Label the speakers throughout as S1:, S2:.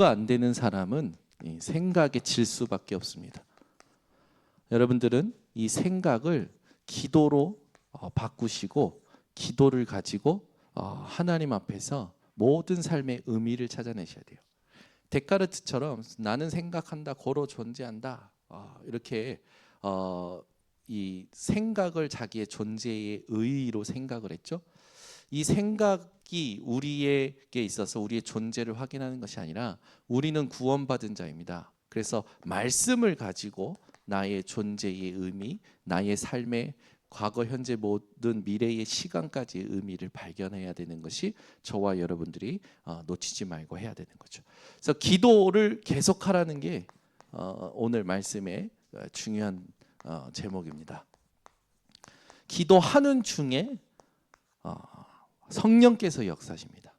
S1: 안 되는 사람은 이 생각에 질 수밖에 없습니다. 여러분들은 이 생각을 기도로 바꾸시고 기도를 가지고 하나님 앞에서 모든 삶의 의미를 찾아내셔야 돼요. 데카르트처럼 나는 생각한다, 고로 존재한다, 이렇게 이 생각을 자기의 존재의 의의로 생각을 했죠. 이 생각이 우리에게 있어서 우리의 존재를 확인하는 것이 아니라 우리는 구원받은 자입니다. 그래서 말씀을 가지고 나의 존재의 의미, 나의 삶의 과거, 현재, 모든 미래의 시간까지의 의미를 발견해야 되는 것이 저와 여러분들이 놓치지 말고 해야 되는 거죠. 그래서 기도를 계속하라는 게 오늘 말씀의 중요한 제목입니다. 기도하는 중에 성령께서 역사하십니다.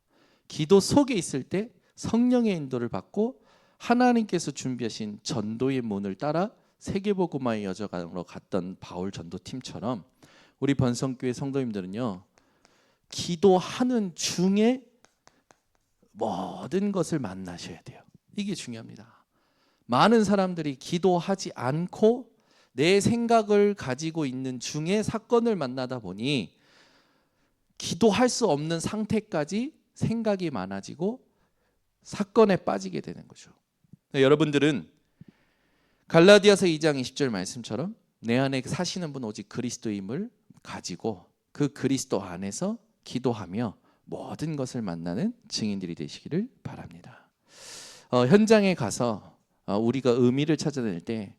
S1: 기도 속에 있을 때 성령의 인도를 받고 하나님께서 준비하신 전도의 문을 따라 세계복음화의 여정으로 갔던 바울 전도팀처럼 우리 번성교회 성도님들은요, 기도하는 중에 모든 것을 만나셔야 돼요. 이게 중요합니다. 많은 사람들이 기도하지 않고 내 생각을 가지고 있는 중에 사건을 만나다 보니 기도할 수 없는 상태까지 생각이 많아지고 사건에 빠지게 되는 거죠. 여러분들은 갈라디아서 2장 20절 말씀처럼 내 안에 사시는 분 오직 그리스도임을 가지고 그 그리스도 안에서 기도하며 모든 것을 만나는 증인들이 되시기를 바랍니다. 현장에 가서 우리가 의미를 찾아낼 때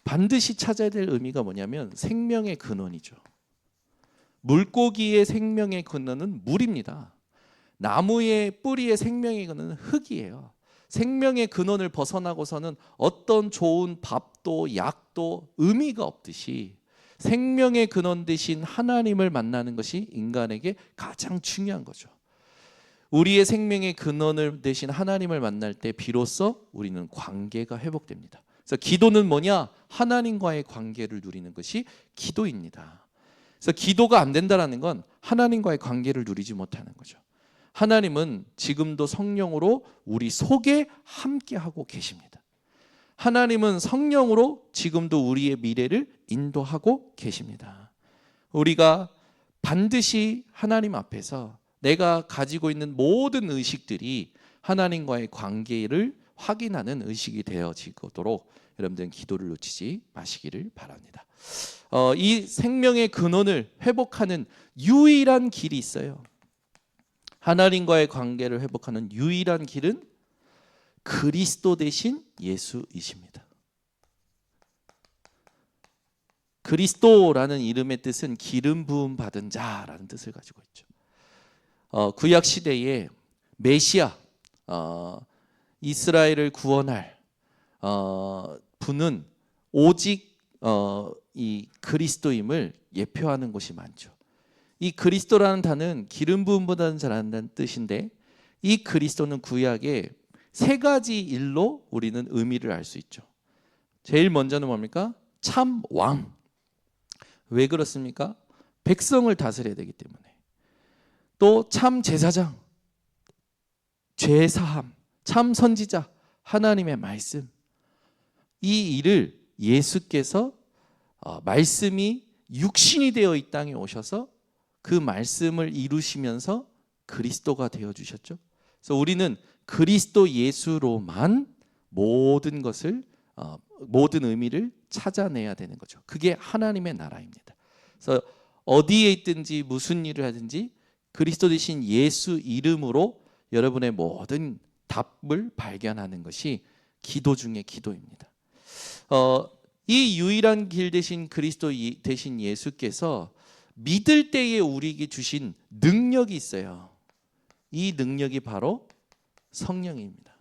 S1: 반드시 찾아야 될 의미가 뭐냐면 생명의 근원이죠. 물고기의 생명의 근원은 물입니다. 나무의 뿌리의 생명의 근원은 흙이에요. 생명의 근원을 벗어나고서는 어떤 좋은 밥도 약도 의미가 없듯이 생명의 근원 되신 하나님을 만나는 것이 인간에게 가장 중요한 거죠. 우리의 생명의 근원을 되신 하나님을 만날 때 비로소 우리는 관계가 회복됩니다. 그래서 기도는 뭐냐? 하나님과의 관계를 누리는 것이 기도입니다. 그래서 기도가 안 된다는 건 하나님과의 관계를 누리지 못하는 거죠. 하나님은 지금도 성령으로 우리 속에 함께하고 계십니다. 하나님은 성령으로 지금도 우리의 미래를 인도하고 계십니다. 우리가 반드시 하나님 앞에서 내가 가지고 있는 모든 의식들이 하나님과의 관계를 확인하는 의식이 되어지도록 여러분들은 기도를 놓치지 마시기를 바랍니다. 이 생명의 근원을 회복하는 유일한 길이 있어요. 하나님과의 관계를 회복하는 유일한 길은 그리스도 대신 예수이십니다. 그리스도라는 이름의 뜻은 기름 부음 받은 자라는 뜻을 가지고 있죠. 구약 시대에 메시아, 이스라엘을 구원할 분은 오직 이 그리스도임을 예표하는 것이 많죠. 이 그리스도라는 단어는 기름 부음보다는 잘한다는 뜻인데 이 그리스도는 구약의 세 가지 일로 우리는 의미를 알 수 있죠. 제일 먼저는 뭡니까? 참 왕. 왜 그렇습니까? 백성을 다스려야 되기 때문에. 또 참 제사장, 죄 사함, 참 선지자, 하나님의 말씀. 이 일을 예수께서 말씀이 육신이 되어 이 땅에 오셔서 그 말씀을 이루시면서 그리스도가 되어주셨죠. 그래서 우리는 그리스도 예수로만 모든 것을 모든 의미를 찾아내야 되는 거죠. 그게 하나님의 나라입니다. 그래서 어디에 있든지 무슨 일을 하든지 그리스도 되신 예수 이름으로 여러분의 모든 답을 발견하는 것이 기도 중의 기도입니다. 이 유일한 길 되신 그리스도 되신 예수께서 믿을 때에 우리에게 주신 능력이 있어요. 이 능력이 바로 성령입니다.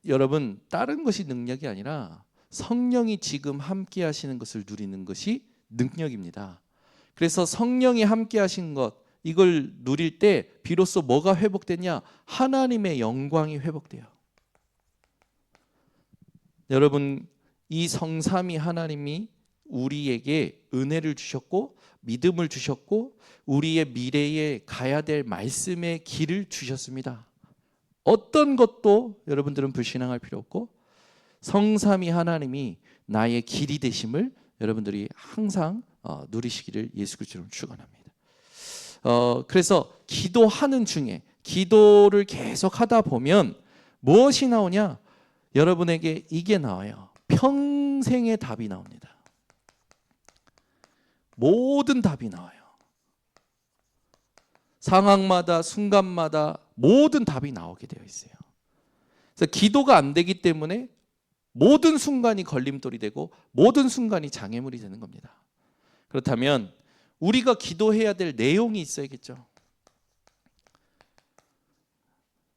S1: 여러분, 다른 것이 능력이 아니라 성령이 지금 함께 하시는 것을 누리는 것이 능력입니다. 그래서 성령이 함께 하신 것, 이걸 누릴 때 비로소 뭐가 회복되냐? 하나님의 영광이 회복돼요. 여러분, 이 성삼위 하나님이 우리에게 은혜를 주셨고 믿음을 주셨고 우리의 미래에 가야 될 말씀의 길을 주셨습니다. 어떤 것도 여러분들은 불신앙할 필요 없고 성삼위 하나님이 나의 길이 되심을 여러분들이 항상 누리시기를 예수 그리스도로 축원합니다. 그래서 기도하는 중에 기도를 계속 하다 보면 무엇이 나오냐? 여러분에게 이게 나와요. 평생의 답이 나옵니다. 모든 답이 나와요. 상황마다 순간마다 모든 답이 나오게 되어 있어요. 그래서 기도가 안 되기 때문에 모든 순간이 걸림돌이 되고 모든 순간이 장애물이 되는 겁니다. 그렇다면 우리가 기도해야 될 내용이 있어야겠죠.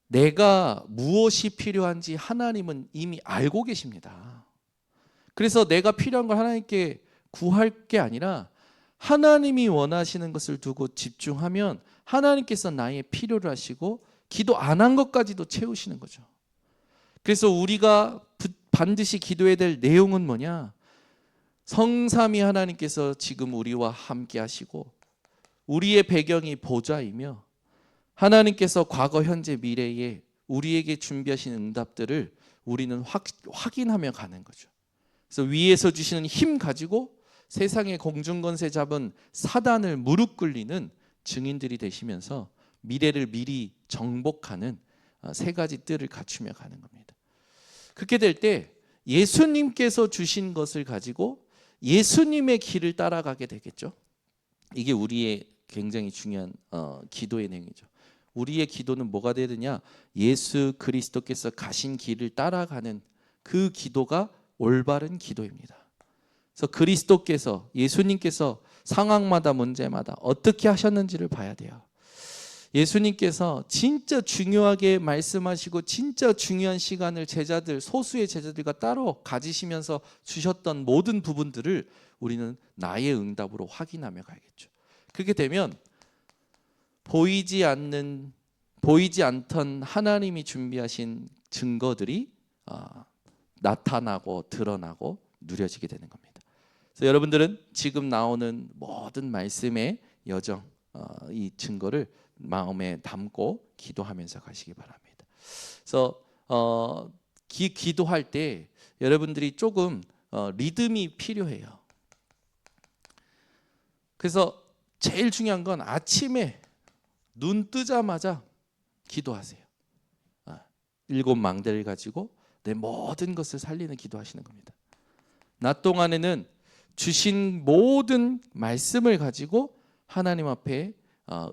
S1: 내가 무엇이 필요한지 하나님은 이미 알고 계십니다. 그래서 내가 필요한 걸 하나님께 구할 게 아니라 하나님이 원하시는 것을 두고 집중하면 하나님께서 나의 필요를 하시고 기도 안 한 것까지도 채우시는 거죠. 그래서 우리가 반드시 기도해야 될 내용은 뭐냐? 성삼위 하나님께서 지금 우리와 함께 하시고 우리의 배경이 보좌이며 하나님께서 과거, 현재, 미래에 우리에게 준비하신 응답들을 우리는 확인하며 가는 거죠. 그래서 위에서 주시는 힘 가지고 세상의 공중권세 잡은 사단을 무릎 꿇리는 증인들이 되시면서 미래를 미리 정복하는 세 가지 뜰을 갖추며 가는 겁니다. 그렇게 될 때 예수님께서 주신 것을 가지고 예수님의 길을 따라가게 되겠죠. 이게 우리의 굉장히 중요한 기도의 내용이죠. 우리의 기도는 뭐가 되야 되냐? 예수 그리스도께서 가신 길을 따라가는 그 기도가 올바른 기도입니다. 그래서 그리스도께서 예수님께서 상황마다 문제마다 어떻게 하셨는지를 봐야 돼요. 예수님께서 진짜 중요하게 말씀하시고 진짜 중요한 시간을 제자들, 소수의 제자들과 따로 가지시면서 주셨던 모든 부분들을 우리는 나의 응답으로 확인하며 가야겠죠. 그렇게 되면 보이지 않던 하나님이 준비하신 증거들이 나타나고 드러나고 누려지게 되는 겁니다. 그래서 여러분들은 지금 나오는 모든 말씀의 여정, 이 증거를 마음에 담고 기도하면서 가시기 바랍니다. 그래서 기도할 때 여러분들이 조금 리듬이 필요해요. 그래서 제일 중요한 건 아침에 눈 뜨자마자 기도하세요. 7 망대를 가지고 내 모든 것을 살리는 기도하시는 겁니다. 낮 동안에는 주신 모든 말씀을 가지고 하나님 앞에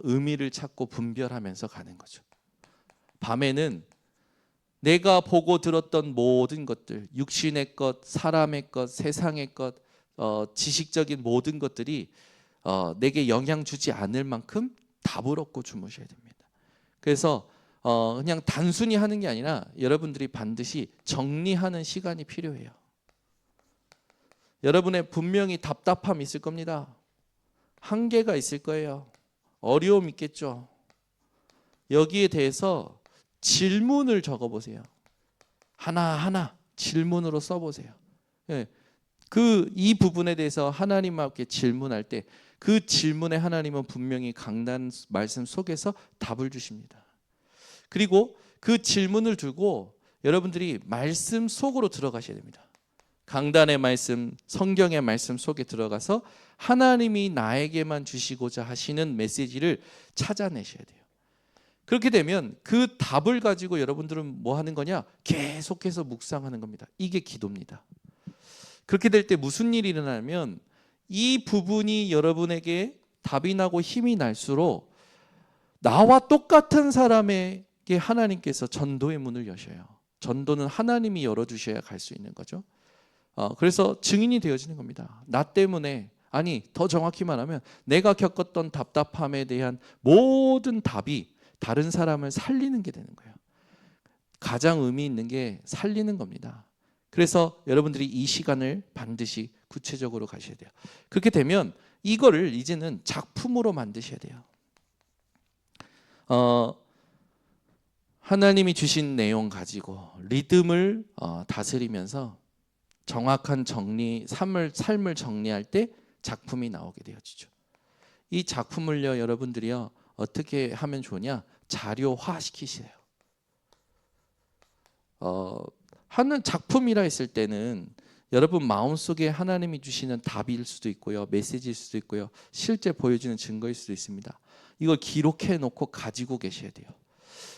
S1: 의미를 찾고 분별하면서 가는 거죠. 밤에는 내가 보고 들었던 모든 것들, 육신의 것, 사람의 것, 세상의 것, 지식적인 모든 것들이 내게 영향 주지 않을 만큼 답을 얻고 주무셔야 됩니다. 그래서 그냥 단순히 하는 게 아니라 여러분들이 반드시 정리하는 시간이 필요해요. 여러분의 분명히 답답함이 있을 겁니다. 한계가 있을 거예요. 어려움 있겠죠. 여기에 대해서 질문을 적어보세요. 하나하나 질문으로 써보세요. 이 부분에 대해서 하나님 앞에 질문할 때 그 질문에 하나님은 분명히 강단 말씀 속에서 답을 주십니다. 그리고 그 질문을 두고 여러분들이 말씀 속으로 들어가셔야 됩니다. 강단의 말씀, 성경의 말씀 속에 들어가서 하나님이 나에게만 주시고자 하시는 메시지를 찾아내셔야 돼요. 그렇게 되면 그 답을 가지고 여러분들은 뭐 하는 거냐? 계속해서 묵상하는 겁니다. 이게 기도입니다. 그렇게 될 때 무슨 일이 일어나면 이 부분이 여러분에게 답이 나고 힘이 날수록 나와 똑같은 사람에게 하나님께서 전도의 문을 여셔요. 전도는 하나님이 열어주셔야 갈 수 있는 거죠. 그래서 증인이 되어지는 겁니다. 나 때문에, 아니 더 정확히 말하면 내가 겪었던 답답함에 대한 모든 답이 다른 사람을 살리는 게 되는 거예요. 가장 의미 있는 게 살리는 겁니다. 그래서 여러분들이 이 시간을 반드시 구체적으로 가셔야 돼요. 그렇게 되면 이거를 이제는 작품으로 만드셔야 돼요. 하나님이 주신 내용 가지고 리듬을 다스리면서 정확한 삶을 정리할 때 작품이 나오게 되어지죠. 이 작품을요, 여러분들이요 어떻게 하면 좋으냐? 자료화 시키세요. 하는 작품이라 했을 때는 여러분 마음속에 하나님이 주시는 답일 수도 있고요, 메시지일 수도 있고요, 실제 보여주는 증거일 수도 있습니다. 이걸 기록해 놓고 가지고 계셔야 돼요.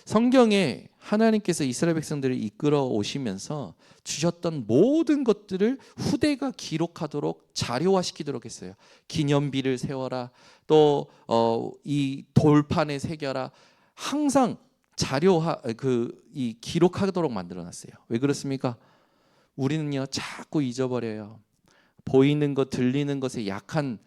S1: 성경에 하나님께서 이스라엘 백성들을 이끌어 오시면서 주셨던 모든 것들을 후대가 기록하도록 자료화시키도록 했어요. 기념비를 세워라, 또 이 돌판에 새겨라. 항상 자료화 이 기록하도록 만들어놨어요. 왜 그렇습니까? 우리는요 자꾸 잊어버려요. 보이는 것, 들리는 것에 약한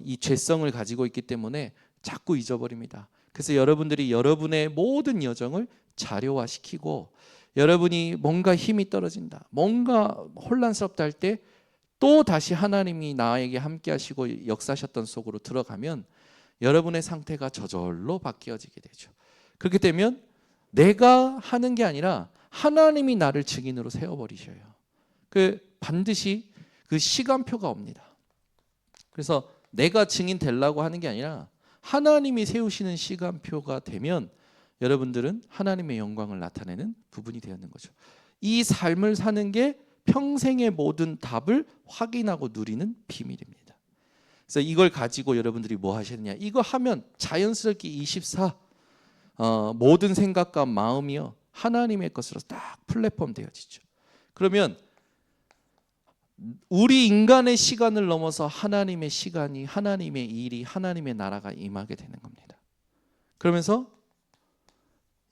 S1: 이 죄성을 가지고 있기 때문에 자꾸 잊어버립니다. 그래서 여러분들이 여러분의 모든 여정을 자료화시키고, 여러분이 뭔가 힘이 떨어진다, 뭔가 혼란스럽다 할 때 또 다시 하나님이 나에게 함께 하시고 역사하셨던 속으로 들어가면 여러분의 상태가 저절로 바뀌어지게 되죠. 그렇게 되면 내가 하는 게 아니라 하나님이 나를 증인으로 세워버리셔요. 반드시 그 시간표가 옵니다. 그래서 내가 증인 되려고 하는 게 아니라 하나님이 세우시는 시간표가 되면 여러분들은 하나님의 영광을 나타내는 부분이 되었는 거죠. 이 삶을 사는 게 평생의 모든 답을 확인하고 누리는 비밀입니다. 그래서 이걸 가지고 여러분들이 뭐 하시느냐, 이거 하면 자연스럽게 24 모든 생각과 마음이요 하나님의 것으로 딱 플랫폼 되어지죠. 그러면 우리 인간의 시간을 넘어서 하나님의 시간이, 하나님의 일이, 하나님의 나라가 임하게 되는 겁니다. 그러면서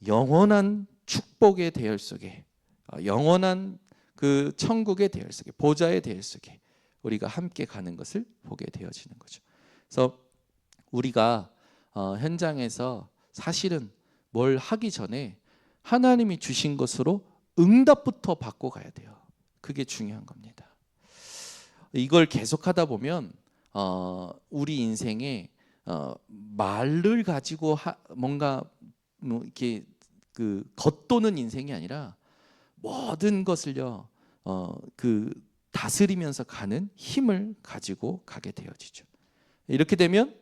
S1: 영원한 축복의 대열 속에, 영원한 그 천국의 대열 속에, 보좌의 대열 속에 우리가 함께 가는 것을 보게 되어지는 거죠. 그래서 우리가 현장에서 사실은 뭘 하기 전에 하나님이 주신 것으로 응답부터 받고 가야 돼요. 그게 중요한 겁니다. 이걸 계속하다 보면 우리 인생에 말을 가지고 뭔가 이렇게 겉도는 인생이 아니라 모든 것을요 다스리면서 가는 힘을 가지고 가게 되어지죠. 이렇게 되면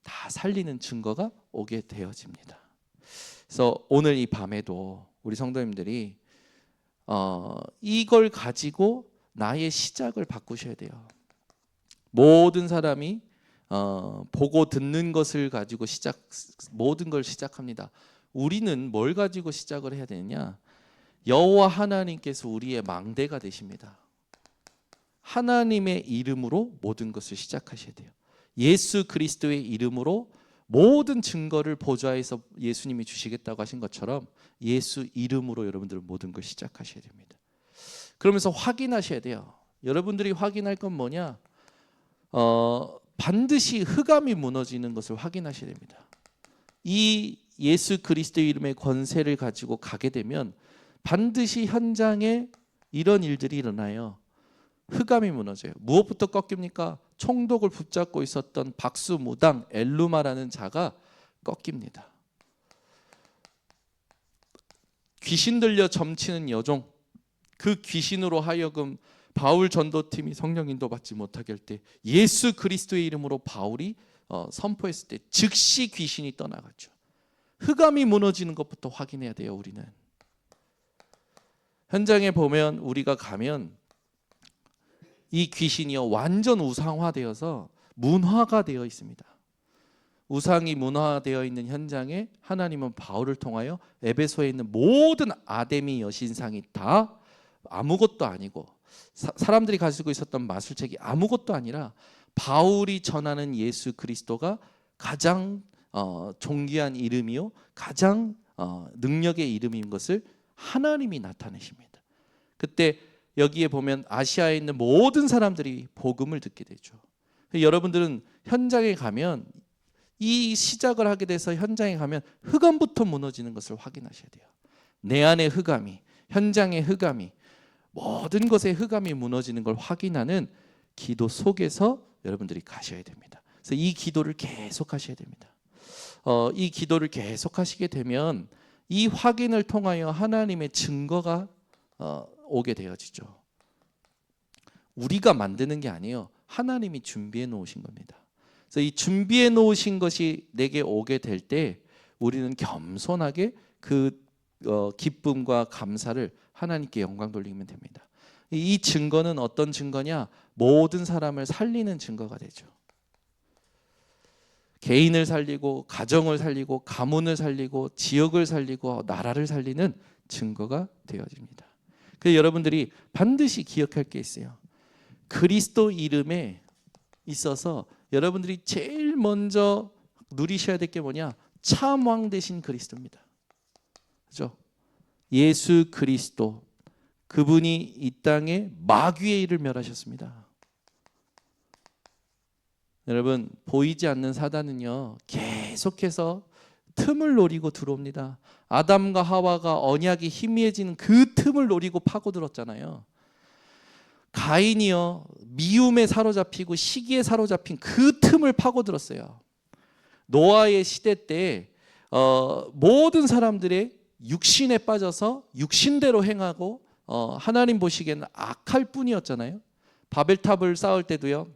S1: 다 살리는 증거가 오게 되어집니다. 그래서 오늘 이 밤에도 우리 성도님들이 이걸 가지고 나의 시작을 바꾸셔야 돼요. 모든 사람이 보고 듣는 것을 가지고 모든 걸 시작합니다. 우리는 뭘 가지고 시작을 해야 되느냐? 여호와 하나님께서 우리의 망대가 되십니다. 하나님의 이름으로 모든 것을 시작하셔야 돼요. 예수 그리스도의 이름으로 모든 증거를 보좌에서 예수님이 주시겠다고 하신 것처럼 예수 이름으로 여러분들은 모든 걸 시작하셔야 됩니다. 그러면서 확인하셔야 돼요. 여러분들이 확인할 건 뭐냐? 반드시 흑암이 무너지는 것을 확인하셔야 됩니다. 이 예수 그리스도의 이름의 권세를 가지고 가게 되면 반드시 현장에 이런 일들이 일어나요. 흑암이 무너져요. 무엇부터 꺾입니까? 총독을 붙잡고 있었던 박수무당 엘루마라는 자가 꺾입니다. 귀신 들려 점치는 여종, 그 귀신으로 하여금 바울 전도팀이 성령 인도 받지 못하게 할 때 예수 그리스도의 이름으로 바울이 선포했을 때 즉시 귀신이 떠나갔죠. 흑암이 무너지는 것부터 확인해야 돼요. 우리는 현장에 보면, 우리가 가면 이 귀신이요 완전 우상화되어서 문화가 되어 있습니다. 우상이 문화되어 있는 현장에 하나님은 바울을 통하여 에베소에 있는 모든 아데미 여신상이 다 아무것도 아니고, 사람들이 가지고 있었던 마술책이 아무것도 아니라 바울이 전하는 예수 그리스도가 가장 존귀한 이름이요 가장 능력의 이름인 것을 하나님이 나타내십니다. 그때 여기에 보면 아시아에 있는 모든 사람들이 복음을 듣게 되죠. 여러분들은 현장에 가면, 이 시작을 하게 돼서 현장에 가면 흑암부터 무너지는 것을 확인하셔야 돼요. 내 안의 흑암이, 현장의 흑암이, 모든 것의 흑암이 무너지는 걸 확인하는 기도 속에서 여러분들이 가셔야 됩니다. 그래서 이 기도를 계속 하셔야 됩니다. 이 기도를 계속 하시게 되면 이 확인을 통하여 하나님의 증거가 오게 되어지죠. 우리가 만드는 게 아니에요. 하나님이 준비해 놓으신 겁니다. 그래서 이 준비해 놓으신 것이 내게 오게 될 때 우리는 겸손하게 그 기쁨과 감사를 하나님께 영광 돌리면 됩니다. 이 증거는 어떤 증거냐? 모든 사람을 살리는 증거가 되죠. 개인을 살리고 가정을 살리고 가문을 살리고 지역을 살리고 나라를 살리는 증거가 되어집니다. 그래서 여러분들이 반드시 기억할 게 있어요. 그리스도 이름에 있어서 여러분들이 제일 먼저 누리셔야 될 게 뭐냐? 참 왕 되신 그리스도입니다. 그렇죠? 예수 그리스도, 그분이 이 땅에 마귀의 일을 멸하셨습니다. 여러분, 보이지 않는 사단은요 계속해서 틈을 노리고 들어옵니다. 아담과 하와가 언약이 희미해지는 그 틈을 노리고 파고들었잖아요. 가인이요 미움에 사로잡히고 시기에 사로잡힌 그 틈을 파고들었어요. 노아의 시대 때 모든 사람들의 육신에 빠져서 육신대로 행하고 하나님 보시기에는 악할 뿐이었잖아요. 바벨탑을 쌓을 때도요,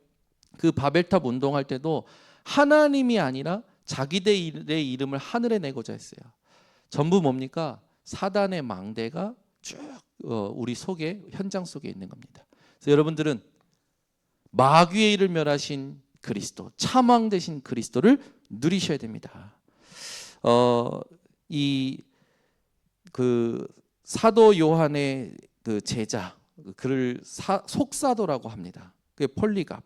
S1: 그 바벨탑 운동할 때도 하나님이 아니라 자기들의 이름을 하늘에 내고자 했어요. 전부 뭡니까? 사단의 망대가 쭉 우리 속에, 현장 속에 있는 겁니다. 그래서 여러분들은 마귀의 일을 멸하신 그리스도, 참왕 되신 그리스도를 누리셔야 됩니다. 그 사도 요한의 그 제자, 그를 속사도라고 합니다. 그게 폴리갑.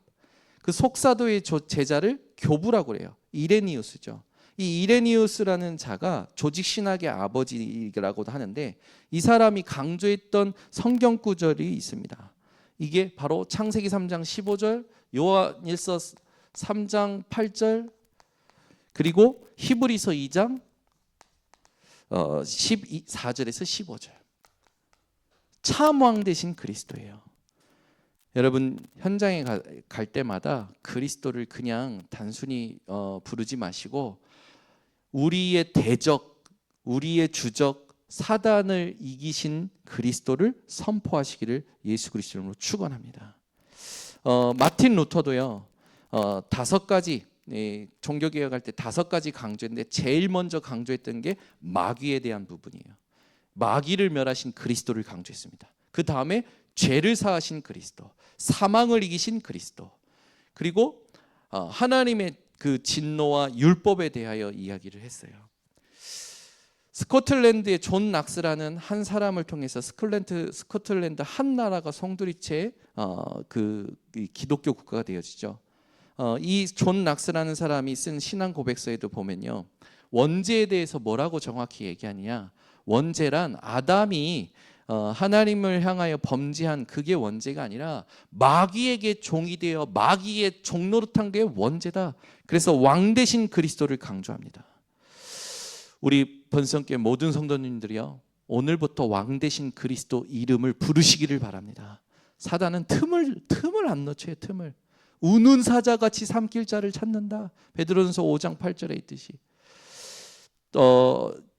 S1: 그 속사도의 제자를 교부라고 그래요. 이레니우스죠. 이 이레니우스라는 자가 조직 신학의 아버지라고도 하는데, 이 사람이 강조했던 성경 구절이 있습니다. 이게 바로 창세기 3장 15절, 요한일서 3장 8절, 그리고 히브리서 2장 14절에서 15절. 참왕 되신 그리스도예요. 여러분, 현장에 갈 때마다 그리스도를 그냥 단순히 부르지 마시고 우리의 대적, 우리의 주적 사단을 이기신 그리스도를 선포하시기를 예수 그리스도 이름으로 축원합니다. 마틴 루터도요 5가지, 종교개혁할 때 5가지 강조했는데 제일 먼저 강조했던 게 마귀에 대한 부분이에요. 마귀를 멸하신 그리스도를 강조했습니다. 그 다음에 죄를 사하신 그리스도, 사망을 이기신 그리스도, 그리고 하나님의 그 진노와 율법에 대하여 이야기를 했어요. 스코틀랜드의 존 낙스라는 한 사람을 통해서 스코틀랜드 한 나라가 송두리째 그 기독교 국가가 되어지죠. 이 존 낙스라는 사람이 쓴 신앙 고백서에도 보면요, 원죄에 대해서 뭐라고 정확히 얘기하느냐, 원죄란 아담이 하나님을 향하여 범죄한 그게 원죄가 아니라 마귀에게 종이 되어 마귀의 종노릇한 게 원죄다. 그래서 왕 되신 그리스도를 강조합니다. 우리 번성교회 모든 성도님들이요, 오늘부터 왕 되신 그리스도 이름을 부르시기를 바랍니다. 사단은 틈을 안 놓쳐요. 틈을. 우는 사자같이 삼킬 자를 찾는다. 베드로전서 5장 8절에 있듯이.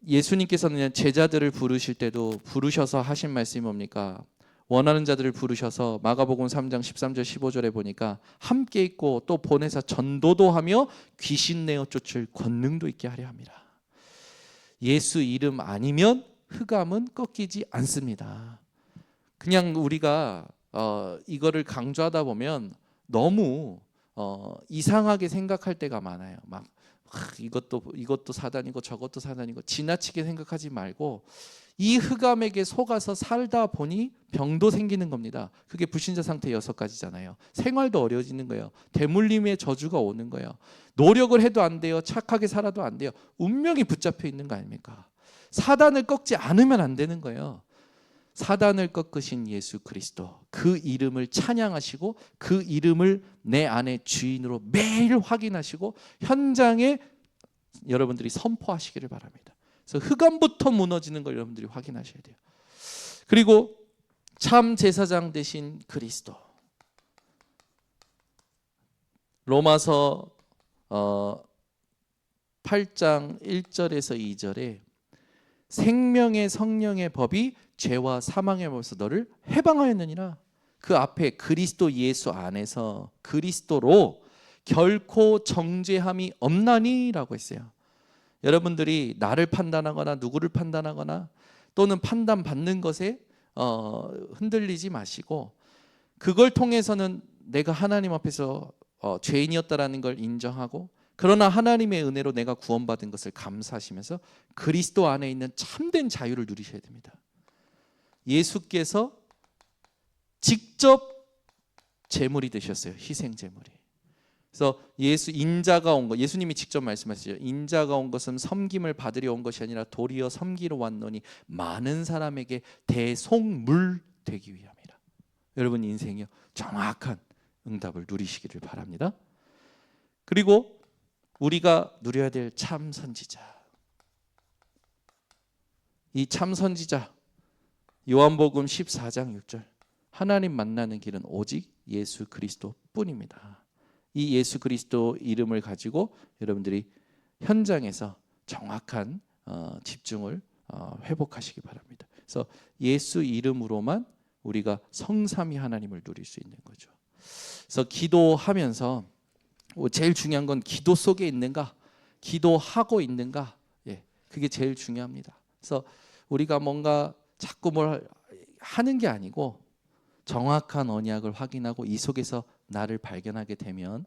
S1: 예수님께서는 제자들을 부르실 때도 부르셔서 하신 말씀이 뭡니까? 원하는 자들을 부르셔서 마가복음 3장 13절 15절에 보니까 함께 있고 또 보내사 전도도 하며 귀신 내어 쫓을 권능도 있게 하려 합니다. 예수 이름 아니면 흑암은 꺾이지 않습니다. 그냥 우리가 이거를 강조하다 보면 너무 이상하게 생각할 때가 많아요. 막 이것도 사단이고 저것도 사단이고 지나치게 생각하지 말고, 이 흑암에게 속아서 살다 보니 병도 생기는 겁니다. 그게 불신자 상태 6가지잖아요. 생활도 어려워지는 거예요. 대물림의 저주가 오는 거예요. 노력을 해도 안 돼요. 착하게 살아도 안 돼요. 운명이 붙잡혀 있는 거 아닙니까? 사단을 꺾지 않으면 안 되는 거예요. 사단을 꺾으신 예수 그리스도, 그 이름을 찬양하시고 그 이름을 내 안에 주인으로 매일 확인하시고 현장에 여러분들이 선포하시기를 바랍니다. 그래서 흑암부터 무너지는 걸 여러분들이 확인하셔야 돼요. 그리고 참 제사장 되신 그리스도, 로마서 8장 1절에서 2절에 생명의 성령의 법이 죄와 사망의 법에서 너를 해방하였느니라. 그 앞에 그리스도 예수 안에서 그리스도로 결코 정죄함이 없나니 라고 했어요. 여러분들이 나를 판단하거나 누구를 판단하거나 또는 판단받는 것에 흔들리지 마시고, 그걸 통해서는 내가 하나님 앞에서 죄인이었다라는 걸 인정하고, 그러나 하나님의 은혜로 내가 구원받은 것을 감사하시면서 그리스도 안에 있는 참된 자유를 누리셔야 됩니다. 예수께서 직접 제물이 되셨어요. 희생 제물이. 그래서 인자가 온 것, 예수님이 직접 말씀하시죠. 인자가 온 것은 섬김을 받으려 온 것이 아니라 도리어 섬기러 왔노니 많은 사람에게 대속물 되기 위함이라. 여러분 인생이요, 정확한 응답을 누리시기를 바랍니다. 그리고 우리가 누려야 될 참 선지자, 이 참 선지자, 요한복음 14장 6절, 하나님 만나는 길은 오직 예수 그리스도 뿐입니다. 이 예수 그리스도 이름을 가지고 여러분들이 현장에서 정확한 집중을 회복하시기 바랍니다. 그래서 예수 이름으로만 우리가 성삼위 하나님을 누릴 수 있는 거죠. 그래서 기도하면서 제일 중요한 건 기도 속에 있는가, 기도하고 있는가, 그게 제일 중요합니다. 그래서 우리가 뭔가 자꾸 뭘 하는 게 아니고 정확한 언약을 확인하고 이 속에서 나를 발견하게 되면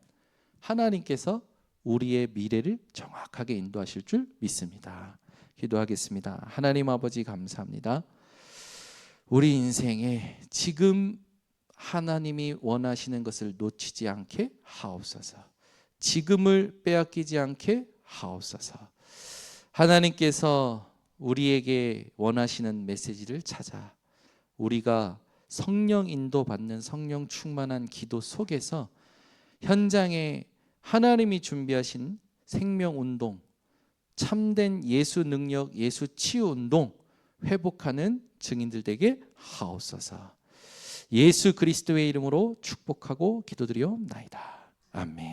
S1: 하나님께서 우리의 미래를 정확하게 인도하실 줄 믿습니다. 기도하겠습니다. 하나님 아버지 감사합니다. 우리 인생에 지금 하나님이 원하시는 것을 놓치지 않게 하옵소서. 지금을 빼앗기지 않게 하옵소서. 하나님께서 우리에게 원하시는 메시지를 찾아 우리가 성령 인도받는 성령 충만한 기도 속에서 현장에 하나님이 준비하신 생명운동, 참된 예수 능력, 예수 치유운동 회복하는 증인들 되게 하옵소서. 예수 그리스도의 이름으로 축복하고 기도드리옵나이다. 아멘.